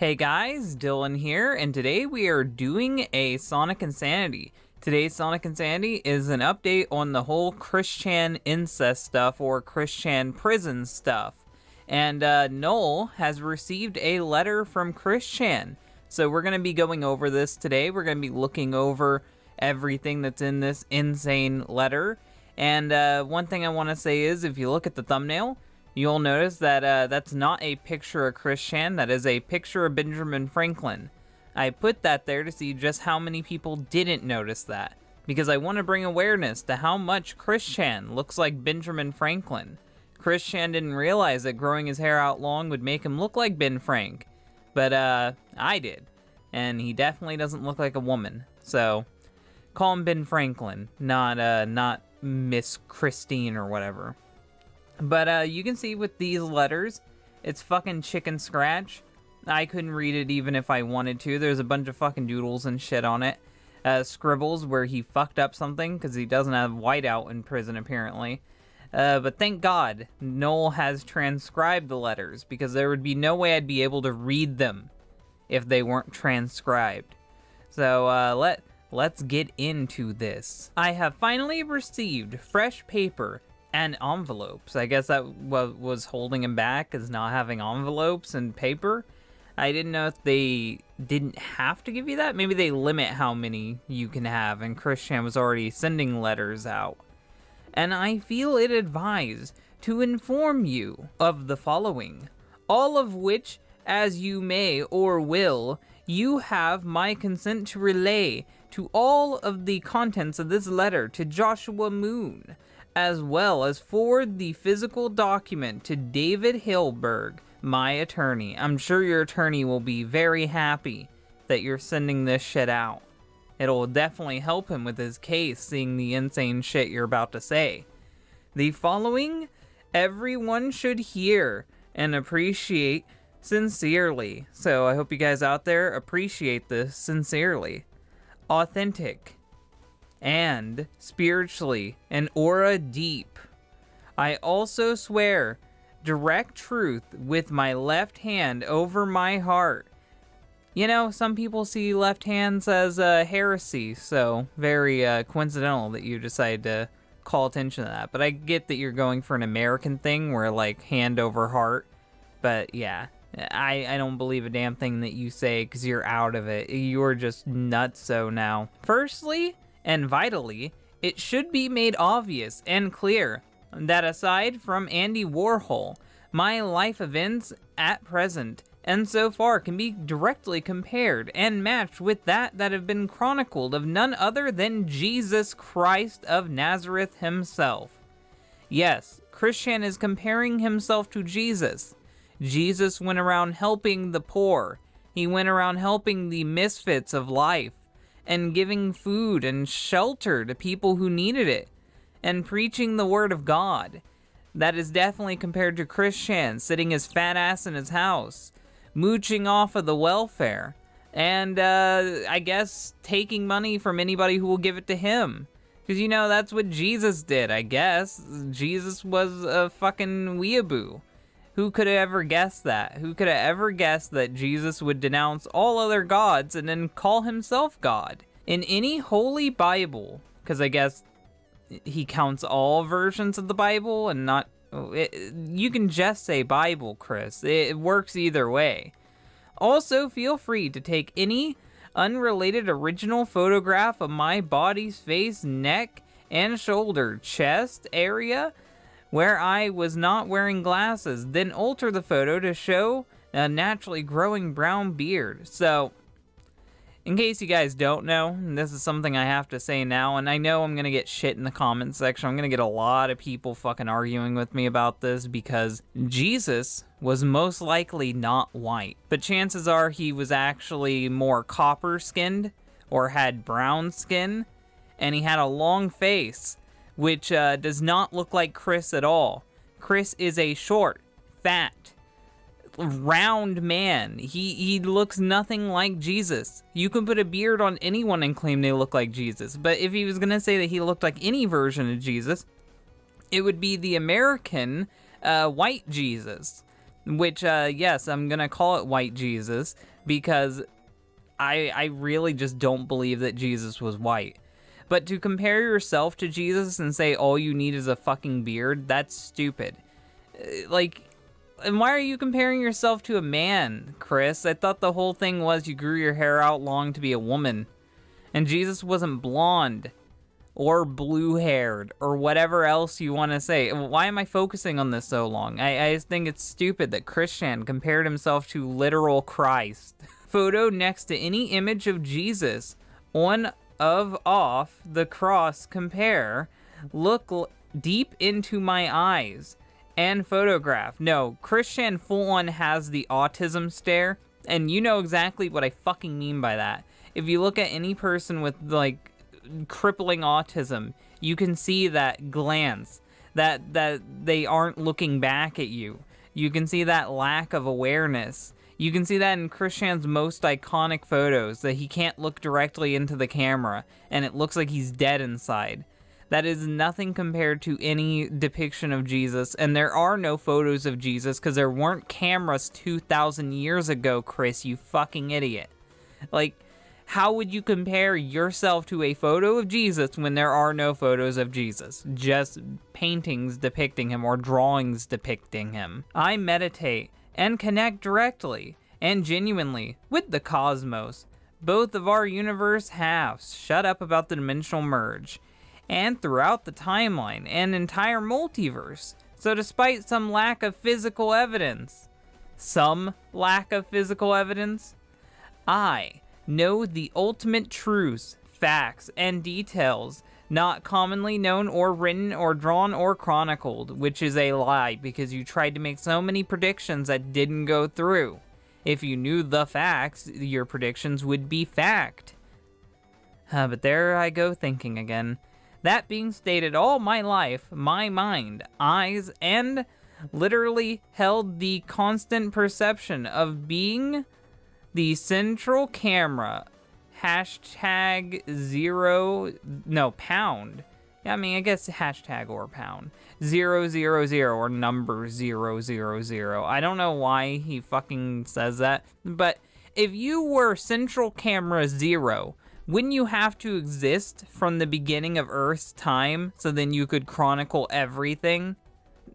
Hey guys, Dylan here, and today we are doing a Sonic Insanity. Today's Sonic Insanity is an update on the whole Christian incest stuff, or Christian prison stuff. And Noel has received a letter from Christian. So we're going to be going over this today. We're going to be looking over everything that's in this insane letter. And one thing I want to say is, if you look at the thumbnail, you'll notice that that's not a picture of Christian, that is a picture of Benjamin Franklin. I put that there to see just how many people didn't notice that, because I want to bring awareness to how much Christian looks like Benjamin Franklin. Christian didn't realize that growing his hair out long would make him look like Ben Frank, but I did, and he definitely doesn't look like a woman, so call him Ben Franklin, not Miss Christine or whatever. But you can see with these letters, it's fucking chicken scratch. I couldn't read it even if I wanted to. There's a bunch of fucking doodles and shit on it. Scribbles where he fucked up something because he doesn't have whiteout in prison apparently. But thank God Noel has transcribed the letters, because there would be no way I'd be able to read them if they weren't transcribed. So let's get into this. I have finally received fresh paper and envelopes. I guess that was holding him back, is not having envelopes and paper. I didn't know if they didn't have to give you that. Maybe they limit how many you can have, and Christian was already sending letters out. And I feel it advised to inform you of the following, all of which, as you may or will, you have my consent to relay to all of the contents of this letter to Joshua Moon, as well as forward the physical document to David Hilberg, my attorney. I'm sure your attorney will be very happy that you're sending this shit out. It'll definitely help him with his case, seeing the insane shit you're about to say. The following, everyone should hear and appreciate sincerely. So I hope you guys out there appreciate this sincerely. Authentic and spiritually and aura deep. I also swear direct truth with my left hand over my heart. You know, some people see left hands as heresy, so very coincidental that you decided to call attention to that. But I get that you're going for an American thing where, like, hand over heart. But yeah, I don't believe a damn thing that you say because you're out of it. You're just nutso now. Firstly, and vitally, it should be made obvious and clear that aside from Andy Warhol, my life events at present and so far can be directly compared and matched with that have been chronicled of none other than Jesus Christ of Nazareth himself. Yes, Christian is comparing himself to Jesus. Jesus went around helping the poor. He went around helping the misfits of life, and giving food and shelter to people who needed it, and preaching the word of God. That is definitely compared to Christian sitting his fat ass in his house, mooching off of the welfare, and I guess taking money from anybody who will give it to him. Because, you know, that's what Jesus did, I guess. Jesus was a fucking weeaboo. Who could have ever guessed that? Who could have ever guessed that Jesus would denounce all other gods and then call himself God? In any holy Bible, because I guess he counts all versions of the Bible and not... you can just say Bible, Chris. It works either way. Also, feel free to take any unrelated original photograph of my body's face, neck, and shoulder, chest area, where I was not wearing glasses, then alter the photo to show a naturally growing brown beard. So, in case you guys don't know, this is something I have to say now, and I know I'm gonna get shit in the comments section. I'm gonna get a lot of people fucking arguing with me about this, because Jesus was most likely not white. But chances are he was actually more copper-skinned, or had brown skin, and he had a long face, which does not look like Chris at all. Chris is a short, fat, round man. He looks nothing like Jesus. You can put a beard on anyone and claim they look like Jesus, but if he was gonna say that he looked like any version of Jesus, it would be the American white Jesus, which, yes, I'm gonna call it white Jesus, because I really just don't believe that Jesus was white. But to compare yourself to Jesus and say all you need is a fucking beard, that's stupid. Like, and why are you comparing yourself to a man, Chris? I thought the whole thing was you grew your hair out long to be a woman. And Jesus wasn't blonde or blue-haired or whatever else you want to say. Why am I focusing on this so long? I just think it's stupid that Christian compared himself to literal Christ. Photo next to any image of Jesus. On, of, off, the cross, compare. Look deep into my eyes. And photograph. No, Christian full-on has the autism stare. And you know exactly what I fucking mean by that. If you look at any person with, like, crippling autism, you can see that glance, that they aren't looking back at you. You can see that lack of awareness. You can see that in Christian's most iconic photos, that he can't look directly into the camera, and it looks like he's dead inside. That is nothing compared to any depiction of Jesus, and there are no photos of Jesus because there weren't cameras 2,000 years ago, Chris, you fucking idiot. Like, how would you compare yourself to a photo of Jesus when there are no photos of Jesus? Just paintings depicting him or drawings depicting him. I meditate and connect directly and genuinely with the cosmos, both of our universe halves. Shut up about the dimensional merge. And throughout the timeline and entire multiverse. So despite some lack of physical evidence, I know the ultimate truths, facts, and details not commonly known or written or drawn or chronicled, which is a lie because you tried to make so many predictions that didn't go through. If you knew the facts, your predictions would be fact. But there I go thinking again. That being stated, all my life, my mind, eyes, and literally held the constant perception of being the central camera, hashtag pound. Yeah, I mean, I guess hashtag or pound. 000 or number 000. I don't know why he fucking says that, but if you were central camera 0, wouldn't you have to exist from the beginning of Earth's time so then you could chronicle everything?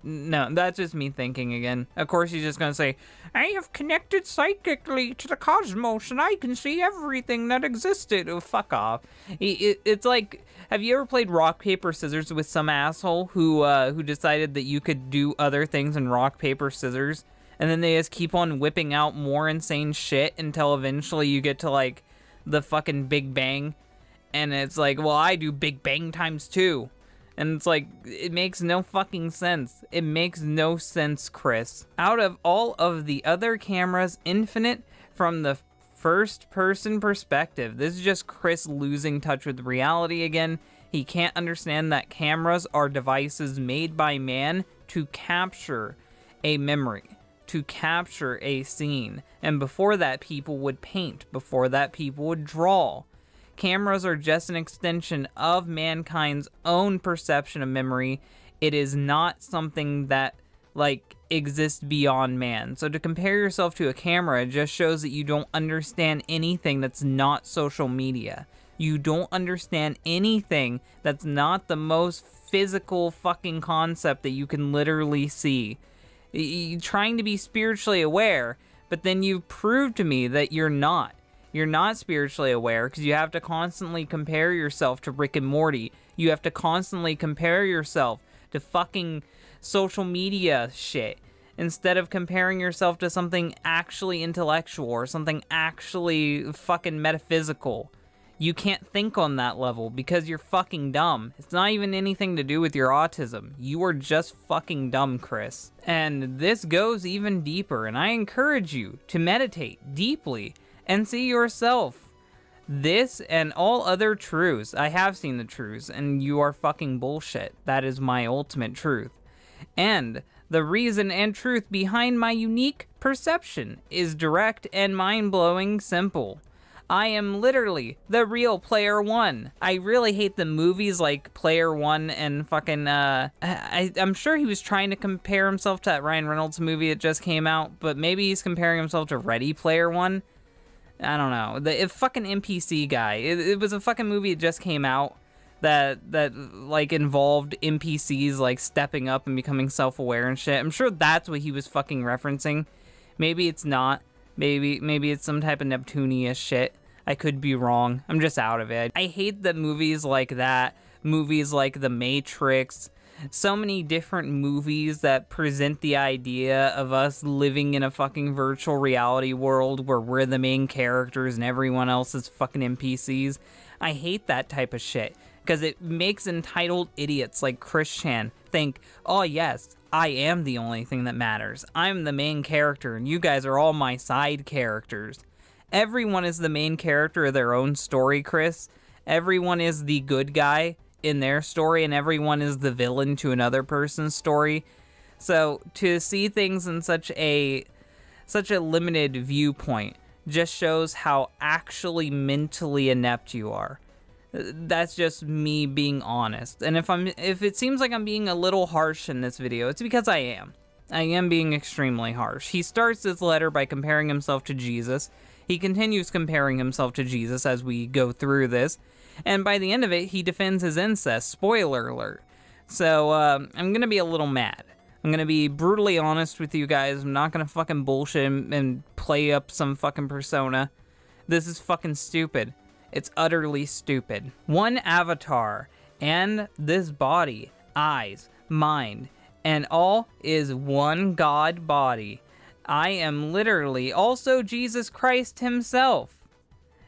No, that's just me thinking again. Of course he's just gonna say, I have connected psychically to the cosmos and I can see everything that existed. Oh, fuck off. It's like, have you ever played rock, paper, scissors with some asshole who decided that you could do other things in rock, paper, scissors? And then they just keep on whipping out more insane shit until eventually you get to, like, the fucking Big Bang, and it's like, well, I do Big Bang times 2, and it's like, it makes no fucking sense. It makes no sense, Chris. Out of all of the other cameras, infinite from the first person perspective, this is just Chris losing touch with reality again. He can't understand that cameras are devices made by man to capture a memory, to capture a scene. And before that, people would paint. Before that, people would draw. Cameras are just an extension of mankind's own perception of memory. It is not something that, like, exists beyond man. So to compare yourself to a camera just shows that you don't understand anything that's not social media. You don't understand anything that's not the most physical fucking concept that you can literally see. You're trying to be spiritually aware, but then you've proved to me that you're not. You're not spiritually aware because you have to constantly compare yourself to Rick and Morty. You have to constantly compare yourself to fucking social media shit instead of comparing yourself to something actually intellectual or something actually fucking metaphysical. You can't think on that level because you're fucking dumb. It's not even anything to do with your autism. You are just fucking dumb, Chris. And this goes even deeper, and I encourage you to meditate deeply and see yourself. This and all other truths. I have seen the truths, and you are fucking bullshit. That is my ultimate truth. And the reason and truth behind my unique perception is direct and mind-blowing simple. I am literally the real Player One. I really hate the movies like Player One and fucking, I'm sure he was trying to compare himself to that Ryan Reynolds movie that just came out, but maybe he's comparing himself to Ready Player One. I don't know. The fucking NPC guy. It was a fucking movie that just came out that like involved NPCs like stepping up and becoming self-aware and shit. I'm sure that's what he was fucking referencing. Maybe it's not. Maybe it's some type of Neptunian shit. I could be wrong. I'm just out of it. I hate that movies like that, movies like The Matrix, so many different movies that present the idea of us living in a fucking virtual reality world where we're the main characters and everyone else is fucking NPCs. I hate that type of shit because it makes entitled idiots like Chris Chan think, oh yes, I am the only thing that matters. I'm the main character and you guys are all my side characters. Everyone is the main character of their own story, Chris. Everyone is the good guy in their story and everyone is the villain to another person's story. So to see things in such a limited viewpoint just shows how actually mentally inept you are. That's just me being honest. And if it seems like I'm being a little harsh in this video, it's because I am. I am being extremely harsh. He starts his letter by comparing himself to Jesus. He continues comparing himself to Jesus as we go through this. And by the end of it, he defends his incest. Spoiler alert. So, I'm gonna be a little mad. I'm gonna be brutally honest with you guys. I'm not gonna fucking bullshit and play up some fucking persona. This is fucking stupid. It's utterly stupid. One avatar, and this body, eyes, mind, and all is one God body. I am literally also Jesus Christ himself.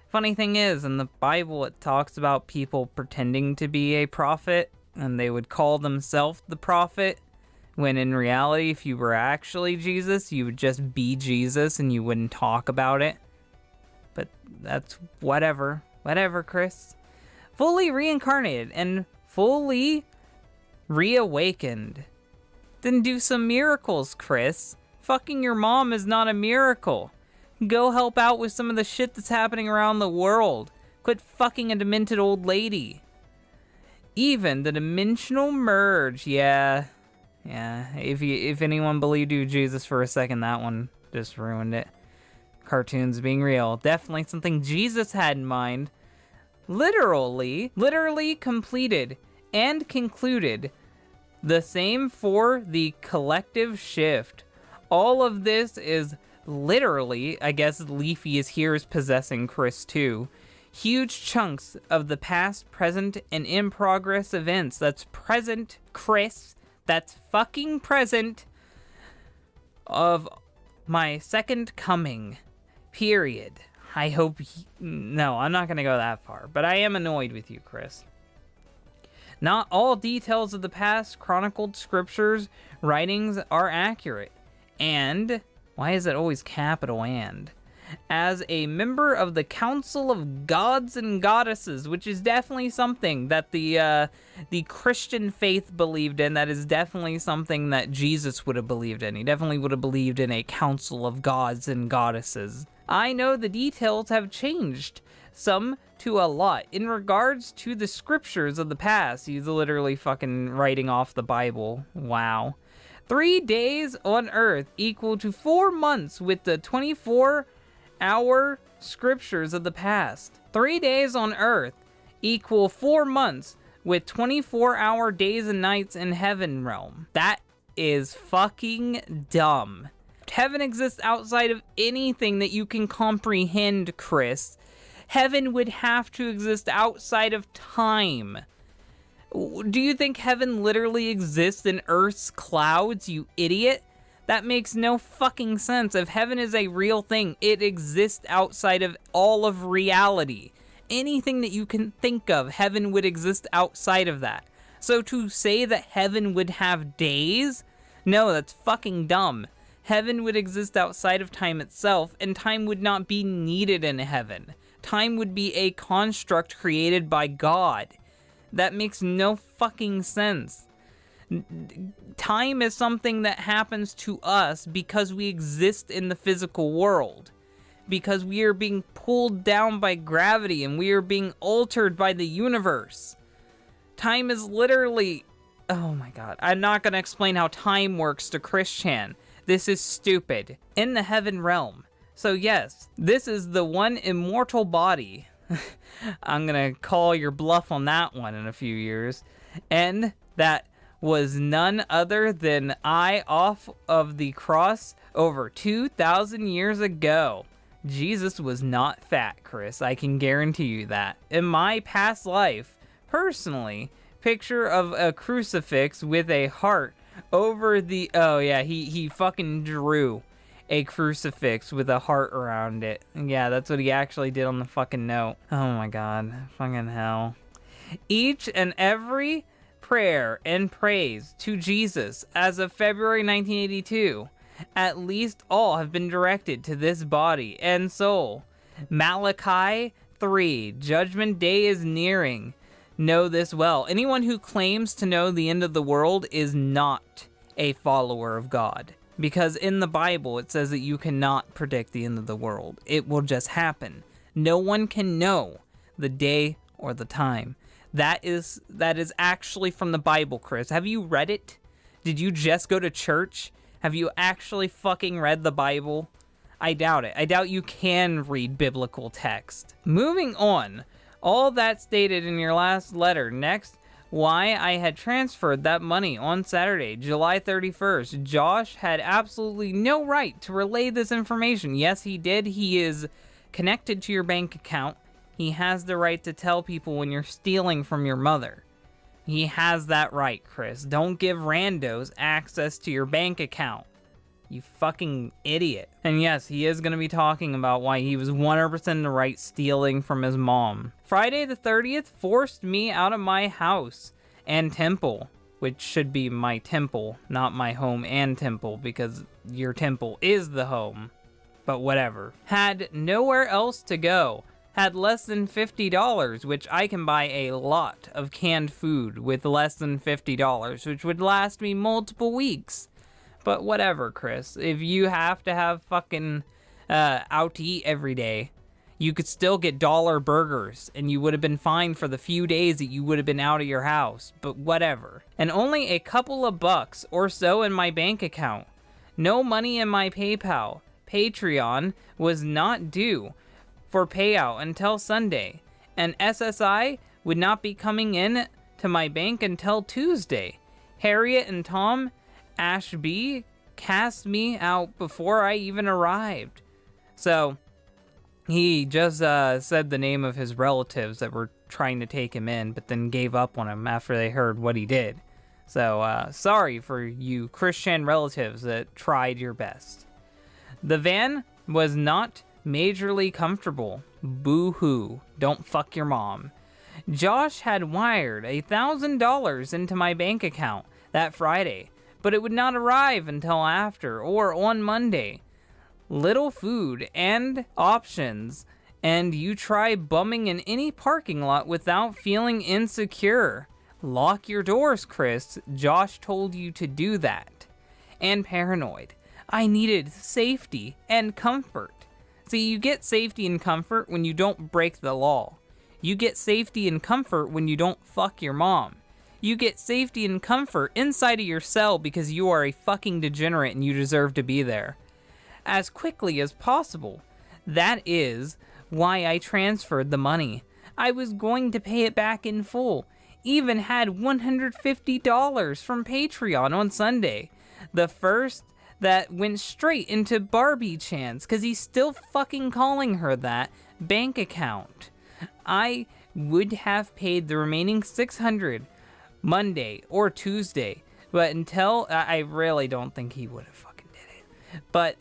Funny thing is, in the Bible it talks about people pretending to be a prophet, and they would call themselves the prophet, when in reality, if you were actually Jesus, you would just be Jesus and you wouldn't talk about it. But that's whatever. Whatever, Chris. Fully reincarnated and fully reawakened. Then do some miracles, Chris. Fucking your mom is not a miracle. Go help out with some of the shit that's happening around the world. Quit fucking a demented old lady. Even the dimensional merge, yeah. If anyone believed you Jesus for a second, that one just ruined it. Cartoons being real. Definitely something Jesus had in mind. Literally completed and concluded the same for the collective shift. All of this is literally, I guess Leafy is here is possessing Chris too. Huge chunks of the past, present, and in progress events. That's present, Chris. That's fucking present of my second coming. Period. I hope... No, I'm not going to go that far. But I am annoyed with you, Chris. Not all details of the past chronicled scriptures writings are accurate. And... Why is it always capital and? As a member of the Council of Gods and Goddesses, which is definitely something that the Christian faith believed in, that is definitely something that Jesus would have believed in. He definitely would have believed in a Council of Gods and Goddesses. I know the details have changed, some to a lot, in regards to the scriptures of the past. He's literally fucking writing off the Bible. Wow. 3 days on earth equal to 4 months with the 24-hour scriptures of the past. 3 days on earth equal 4 months with 24-hour days and nights in heaven realm. That is fucking dumb. Heaven exists outside of anything that you can comprehend, Chris. Heaven would have to exist outside of time. Do you think heaven literally exists in Earth's clouds, you idiot? That makes no fucking sense. If heaven is a real thing, it exists outside of all of reality. Anything that you can think of, heaven would exist outside of that. So to say that heaven would have days? No, that's fucking dumb. Heaven would exist outside of time itself, and time would not be needed in heaven. Time would be a construct created by God. That makes no fucking sense. Time is something that happens to us because we exist in the physical world. because we are being pulled down by gravity and we are being altered by the universe. Time is literally... Oh my god. I'm not going to explain how time works to Christian. This is stupid. In the heaven realm. So yes, this is the one immortal body. I'm going to call your bluff on that one in a few years. And that was none other than I off of the cross over 2,000 years ago. Jesus was not fat, Chris. I can guarantee you that. In my past life, personally, picture of a crucifix with a heart over the... Oh yeah, he fucking drew a crucifix with a heart around it. Yeah, that's what he actually did on the fucking note. Oh my god. Fucking hell. Each and every prayer and praise to Jesus as of February 1982, at least all have been directed to this body and soul. Malachi 3, Judgment Day is nearing. Know this well. Anyone who claims to know the end of the world is not a follower of God. Because in the Bible, it says that you cannot predict the end of the world. It will just happen. No one can know the day or the time. That is actually from the Bible, Chris. Have you read it? Did you just go to church? Have you actually fucking read the Bible? I doubt it. I doubt you can read biblical text. Moving on. All that stated in your last letter. Next, why I had transferred that money on Saturday, July 31st. Josh had absolutely no right to relay this information. Yes, he did. He is connected to your bank account. He has the right to tell people when you're stealing from your mother. He has that right, Chris. Don't give randos access to your bank account. You fucking idiot. And yes, he is going to be talking about why he was 100% in the right stealing from his mom. Friday the 30th forced me out of my house and temple, which should be my temple, not my home and temple, because your temple is the home. But whatever. Had nowhere else to go. Had less than $50, which I can buy a lot of canned food with less than $50, which would last me multiple weeks. But whatever, Chris. If you have to have fucking out to eat every day, you could still get dollar burgers, and you would have been fine for the few days that you would have been out of your house. But whatever. And only a couple of bucks or so in my bank account. No money in my PayPal. Patreon was not due for payout until Sunday, and SSI would not be coming in to my bank until Tuesday. Harriet and Tom Ashby cast me out before I even arrived. So he just said the name of his relatives that were trying to take him in, but then gave up on him after they heard what he did. So sorry for you Christian relatives that tried your best. The van was not majorly comfortable. Boo-hoo. Don't fuck your mom. Josh had wired $1,000 into my bank account that Friday, but it would not arrive until after or on Monday. Little food and options, and you try bumming in any parking lot without feeling insecure. Lock your doors, Chris. Josh told you to do that. And paranoid. I needed safety and comfort. See, you get safety and comfort when you don't break the law. You get safety and comfort when you don't fuck your mom. You get safety and comfort inside of your cell because you are a fucking degenerate and you deserve to be there. As quickly as possible. That is why I transferred the money. I was going to pay it back in full. Even had $150 from Patreon on Sunday. The first that went straight into Barbie Chan's, because he's still fucking calling her that, bank account. I would have paid the remaining $600 Monday or Tuesday, but until, I really don't think he would have fucking did it. But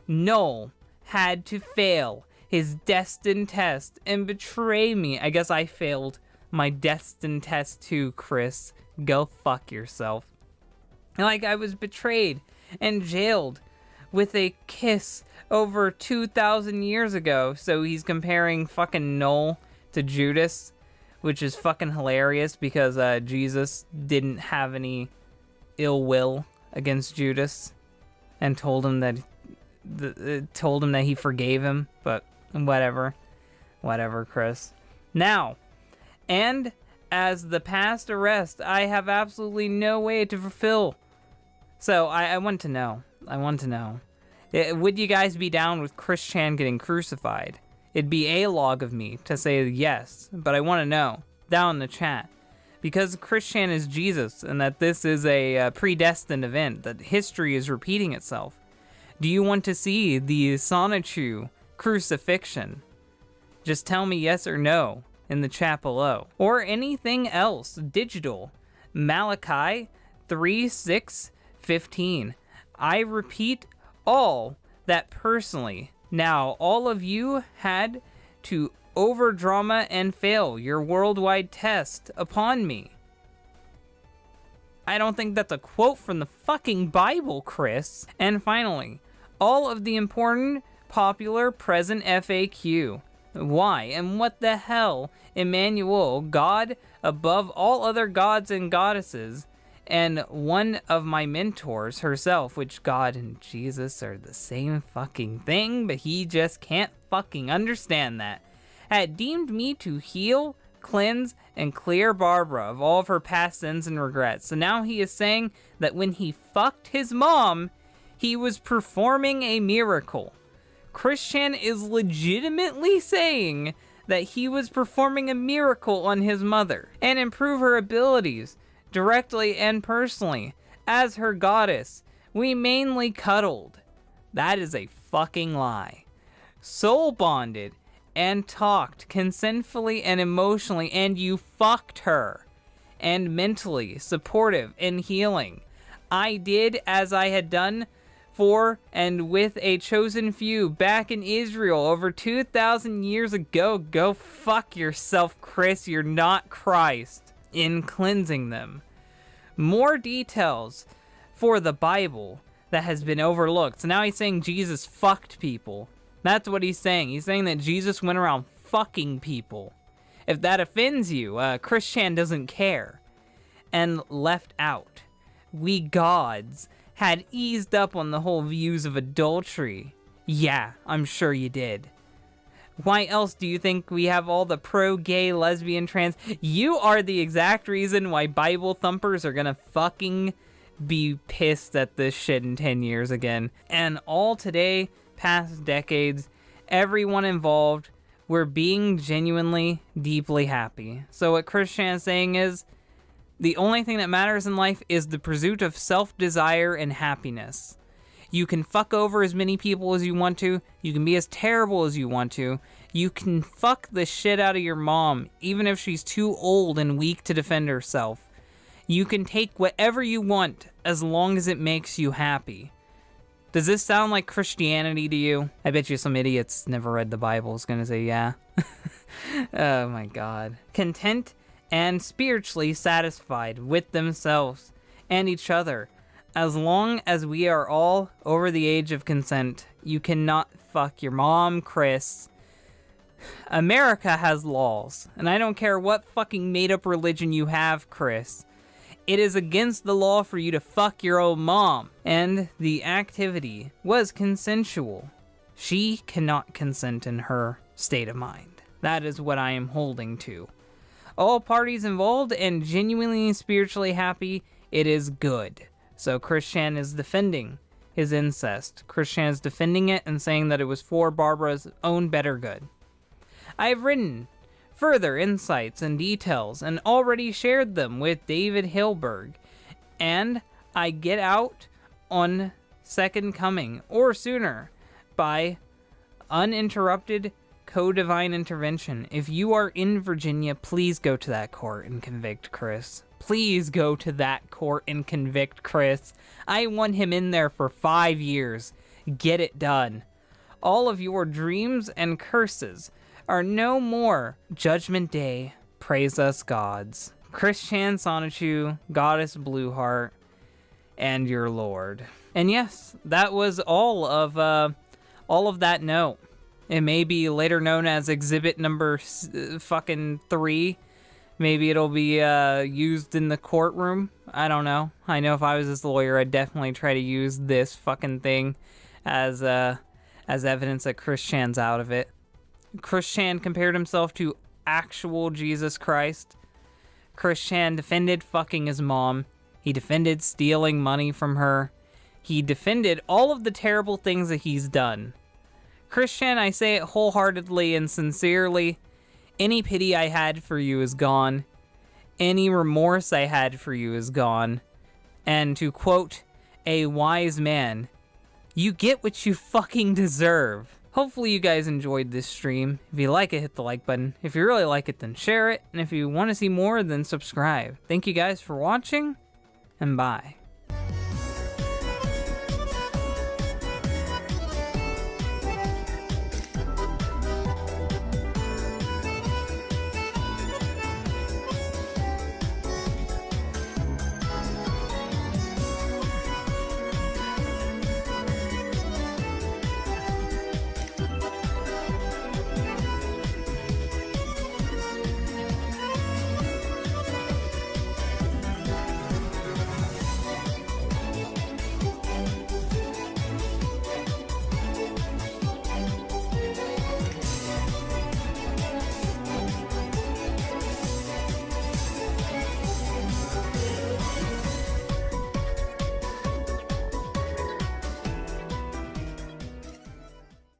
Noel had to fail his destined test and betray me. I guess I failed my destined test too, Chris. Go fuck yourself. Like, I was betrayed and jailed with a kiss over 2,000 years ago. So he's comparing fucking Noel to Judas, which is fucking hilarious because Jesus didn't have any ill will against Judas and told him that told him that he forgave him, but whatever. Whatever, Chris. Now, and as the past arrest, I have absolutely no way to fulfill. So, I want to know. Would you guys be down with Chris Chan getting crucified? It'd be a log of me to say yes, but I want to know. Down in the chat. Because Chris Chan is Jesus, and that this is a predestined event, that history is repeating itself. Do you want to see the Ḭþ crucifixion? Just tell me yes or no in the chat below. Or anything else digital. Malachi 3:6-15. I repeat all that personally. Now, all of you had to over-drama and fail your worldwide test upon me. I don't think that's a quote from the fucking Bible, Chris. And finally, all of the important, popular, present FAQ. Why and what the hell, Emmanuel, God above all other gods and goddesses, and one of my mentors herself, which God and Jesus are the same fucking thing, but he just can't fucking understand that, had deemed me to heal, cleanse, and clear Barbara of all of her past sins and regrets. So now he is saying that when he fucked his mom, he was performing a miracle. Chris Chan is legitimately saying that he was performing a miracle on his mother and improve her abilities directly and personally. As her goddess, we mainly cuddled. That is a fucking lie. Soul bonded and talked consentfully and emotionally, and you fucked her. And mentally supportive and healing. I did as I had done for and with a chosen few back in Israel over 2,000 years ago. Go fuck yourself, Chris. You're not Christ. In cleansing them. More details for the Bible that has been overlooked. So now he's saying Jesus fucked people. That's what he's saying. He's saying that Jesus went around fucking people. If that offends you, Chris Chan doesn't care. And left out. We gods had eased up on the whole views of adultery. Yeah, I'm sure you did. Why else do you think we have all the pro-gay, lesbian, trans? You are the exact reason why Bible thumpers are gonna fucking be pissed at this shit in 10 years again. And all today, past decades, everyone involved, we're being genuinely, deeply happy. So what Chris Chan is saying is, the only thing that matters in life is the pursuit of self-desire and happiness. You can fuck over as many people as you want to. You can be as terrible as you want to. You can fuck the shit out of your mom, even if she's too old and weak to defend herself. You can take whatever you want as long as it makes you happy. Does this sound like Christianity to you? I bet you some idiots never read the Bible is gonna say yeah. Oh my god. Content and spiritually satisfied with themselves and each other. As long as we are all over the age of consent, you cannot fuck your mom, Chris. America has laws, and I don't care what fucking made-up religion you have, Chris. It is against the law for you to fuck your own mom. And the activity was consensual. She cannot consent in her state of mind. That is what I am holding to. All parties involved and genuinely spiritually happy, it is good. So Chris Chan is defending his incest. Chris Chan is defending it and saying that it was for Barbara's own better good. I have written further insights and details and already shared them with David Hilberg. And I get out on Second Coming or sooner by uninterrupted co-divine intervention. If you are in Virginia, please go to that court and convict Chris. Please go to that court and convict Chris. I want him in there for 5 years. Get it done. All of your dreams and curses are no more. Judgment Day, praise us gods. Chris Chan Ỵþ, Goddess Blueheart, and your Lord. And yes, that was all of that note. It may be later known as exhibit number fucking 3. Maybe it'll be used in the courtroom. I don't know. I know if I was this lawyer, I'd definitely try to use this fucking thing as evidence that Chris Chan's out of it. Chris Chan compared himself to actual Jesus Christ. Chris Chan defended fucking his mom. He defended stealing money from her. He defended all of the terrible things that he's done. Chris Chan, I say it wholeheartedly and sincerely, any pity I had for you is gone. Any remorse I had for you is gone. And to quote a wise man, you get what you fucking deserve. Hopefully you guys enjoyed this stream. If you like it, hit the like button. If you really like it, then share it. And if you want to see more, then subscribe. Thank you guys for watching, and bye.